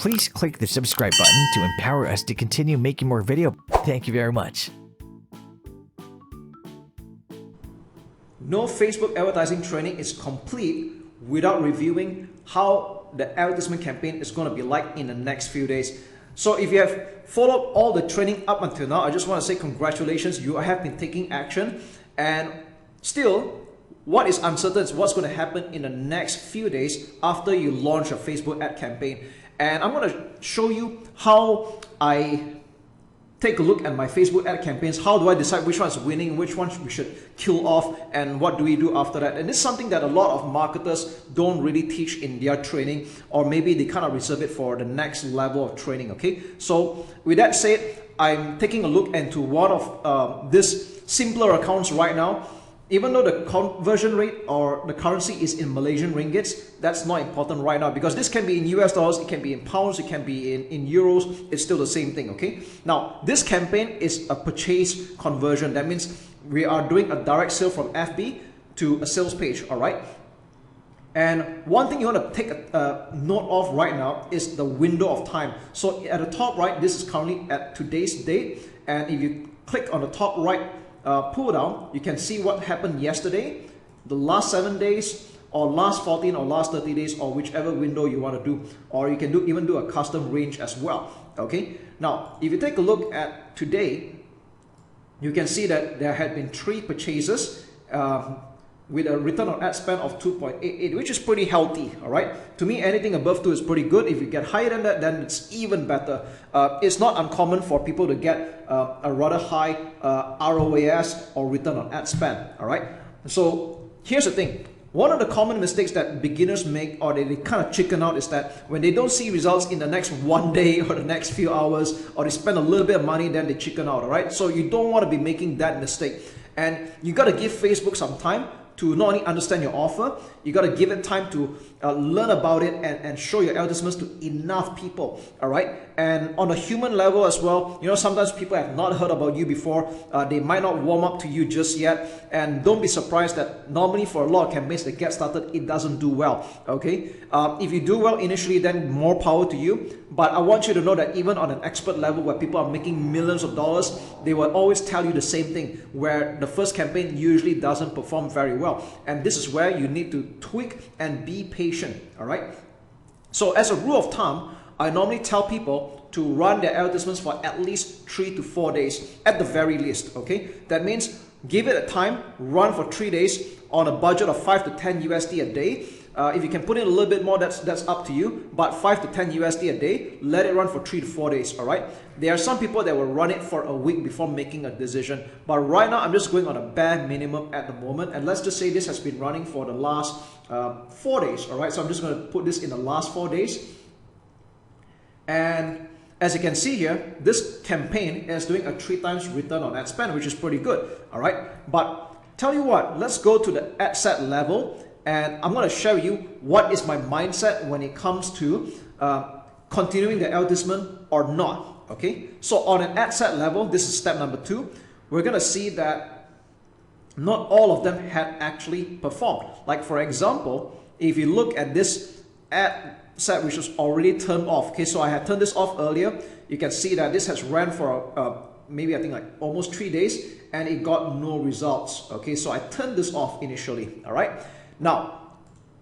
Please click the subscribe button to empower us to continue making more video. Thank you very much. No Facebook advertising training is complete without reviewing how the advertisement campaign is going to be like in the next few days. So if you have followed all the training up until now, I just want to say congratulations, you have been taking action. And still, what is uncertain is what's going to happen in the next few days after you launch a Facebook ad campaign. And I'm going to show you how I take a look at my Facebook ad campaigns. How do I decide which one's winning, which ones we should kill off, and what do we do after that? And this is something that a lot of marketers don't really teach in their training, or maybe they kind of reserve it for the next level of training, okay? So with that said, I'm taking a look into one of these simpler accounts right now. Even though the conversion rate or the currency is in Malaysian ringgits, that's not important right now because this can be in US dollars, it can be in pounds, it can be in euros, it's still the same thing, okay? Now, this campaign is a purchase conversion. That means we are doing a direct sale from FB to a sales page, all right? And one thing you want to take a note of right now is the window of time. So at the top right, this is currently at today's date. And if you click on the top right, pull down, you can see what happened yesterday, the last 7 days, or last 14 or last 30 days, or whichever window you want to do, or you can even do a custom range as well. Okay, now if you take a look at today, you can see that there had been 3 purchases with a return on ad spend of 2.88, which is pretty healthy. All right, to me, anything above 2 is pretty good. If you get higher than that, then it's even better. It's not uncommon for people to get a rather high ROAS or return on ad spend. All right, so here's the thing. One of the common mistakes that beginners make, or they kind of chicken out, is that when they don't see results in the next 1 day or the next few hours, or they spend a little bit of money, then they chicken out. All right, so you don't want to be making that mistake, and you got to give Facebook some time to not only understand your offer, you got to give it time to learn about it and show your advertisements to enough people, all right? And on a human level as well, you know, sometimes people have not heard about you before. They might not warm up to you just yet. And don't be surprised that normally for a lot of campaigns that get started, it doesn't do well, okay? If you do well initially, then more power to you. But I want you to know that even on an expert level where people are making millions of dollars, they will always tell you the same thing, where the first campaign usually doesn't perform very well. And this is where you need to tweak and be patient, all right? So as a rule of thumb, I normally tell people to run their advertisements for at least 3 to 4 days at the very least, okay? That means give it a time, run for 3 days on a budget of 5 to 10 USD a day. If you can put in a little bit more, that's up to you, but 5 to 10 USD a day, let it run for 3 to 4 days, all right? There are some people that will run it for a week before making a decision, but right now I'm just going on a bare minimum at the moment, and let's just say this has been running for the last 4 days, all right? So I'm just going to put this in the last 4 days. And as you can see here, this campaign is doing a 3 times return on ad spend, which is pretty good, all right? But tell you what, let's go to the ad set level, and I'm going to show you what is my mindset when it comes to continuing the advertisement or not, okay? So on an ad set level, this is step number 2. We're going to see that not all of them had actually performed. Like for example, if you look at this ad set which was already turned off, okay, so I had turned this off earlier, you can see that this has ran for maybe I think like almost 3 days and it got no results, okay? So I turned this off initially, all right? Now,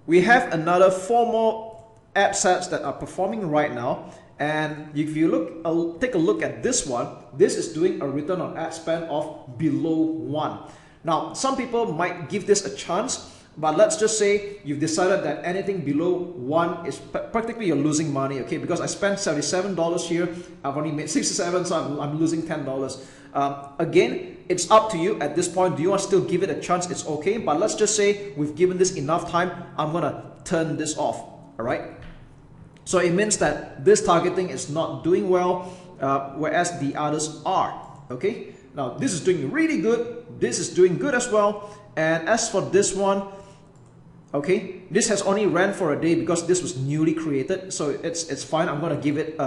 we have another 4 more ad sets that are performing right now, and if you look, take a look at this one, this is doing a return on ad spend of below 1. Now, some people might give this a chance, but let's just say you've decided that anything below 1 is practically you're losing money, okay? Because I spent $77 here, I've only made 67, so I'm losing $10. Again, it's up to you at this point. Do you want to still give it a chance? It's okay, but let's just say we've given this enough time. I'm gonna turn this off, all right? So it means that this targeting is not doing well, whereas the others are, okay? Now this is doing really good, this is doing good as well, and as for this one, okay, this has only ran for a day because this was newly created, so it's fine. I'm gonna give it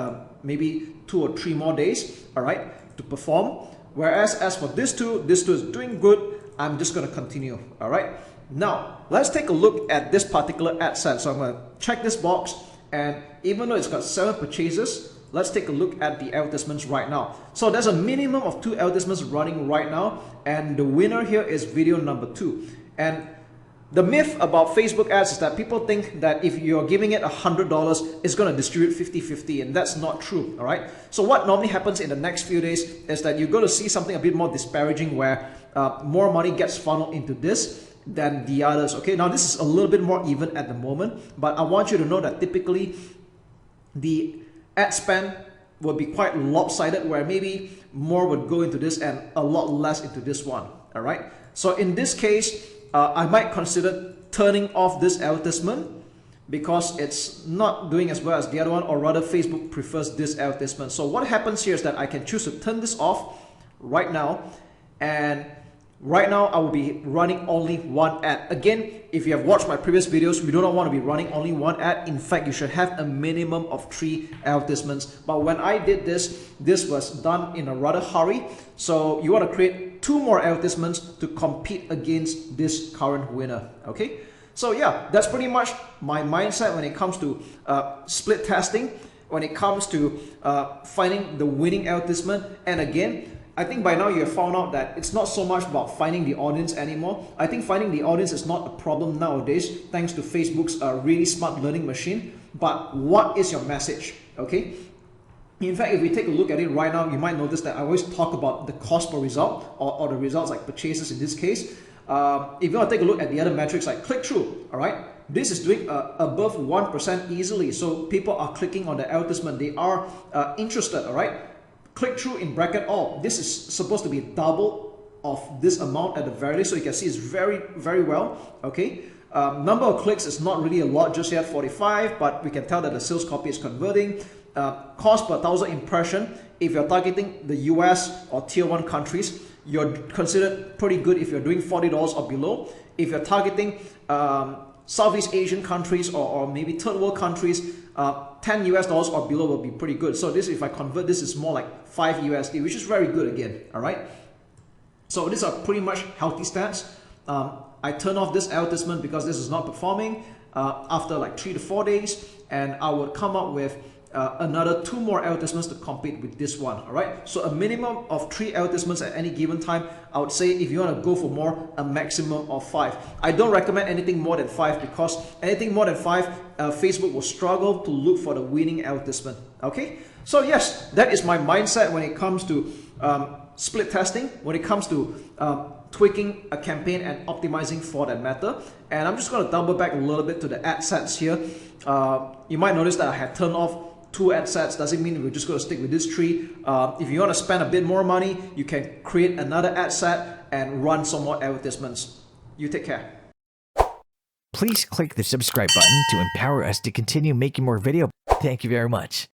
maybe 2 or 3 more days, all right, to perform. Whereas as for this two is doing good. I'm just going to continue, all right? Now, let's take a look at this particular ad set. So I'm going to check this box And even though it's got 7 purchases, let's take a look at the advertisements right now. So there's a minimum of 2 advertisements running right now, and the winner here is video number 2. And the myth about Facebook ads is that people think that if you're giving it $100, it's going to distribute 50-50, and that's not true, all right? So what normally happens in the next few days is that you're going to see something a bit more disparaging where more money gets funneled into this than the others, okay? Now this is a little bit more even at the moment, but I want you to know that typically the ad spend will be quite lopsided, where maybe more would go into this and a lot less into this one, all right? So in this case, I might consider turning off this advertisement because it's not doing as well as the other one, or rather Facebook prefers this advertisement. So what happens here is that I can choose to turn this off right now, and right now I will be running only one ad. Again, if you have watched my previous videos, we do not want to be running only one ad. In fact, you should have a minimum of 3 advertisements. But when I did this, this was done in a rather hurry. So you want to create 2 more advertisements to compete against this current winner, okay? So yeah, that's pretty much my mindset when it comes to split testing, when it comes to finding the winning advertisement. And again, I think by now you have found out that it's not so much about finding the audience anymore. I think finding the audience is not a problem nowadays, thanks to Facebook's really smart learning machine. But what is your message, okay? In fact, if we take a look at it right now, you might notice that I always talk about the cost per result, or the results like purchases in this case. If you want to take a look at the other metrics like click-through, all right? This is doing above 1% easily. So people are clicking on the advertisement. They are interested, all right? Click-through in bracket all. This is supposed to be double of this amount at the very least. So you can see it's very, very well, okay? Number of clicks is not really a lot just yet, 45, but we can tell that the sales copy is converting. Cost per 1,000 impression, if you're targeting the US or tier 1 countries, you're considered pretty good if you're doing $40 or below. If you're targeting Southeast Asian countries or maybe third world countries, $10 US or below will be pretty good. So this, if I convert, this is more like 5 USD, which is very good again, all right? So these are pretty much healthy stats. I turn off this advertisement because this is not performing after like 3 to 4 days, and I would come up with another 2 more advertisements to compete with this one, all right? So a minimum of 3 advertisements at any given time. I would say if you want to go for more, a maximum of 5. I don't recommend anything more than 5, because anything more than 5, Facebook will struggle to look for the winning advertisement, okay? So yes, that is my mindset when it comes to split testing, when it comes to tweaking a campaign and optimizing for that matter. And I'm just going to double back a little bit to the ad sets here. You might notice that I had turned off 2 ad sets. Doesn't mean we're just going to stick with this 3. If you want to spend a bit more money, you can create another ad set and run some more advertisements. You take care. Please click the subscribe button to empower us to continue making more video. Thank you very much.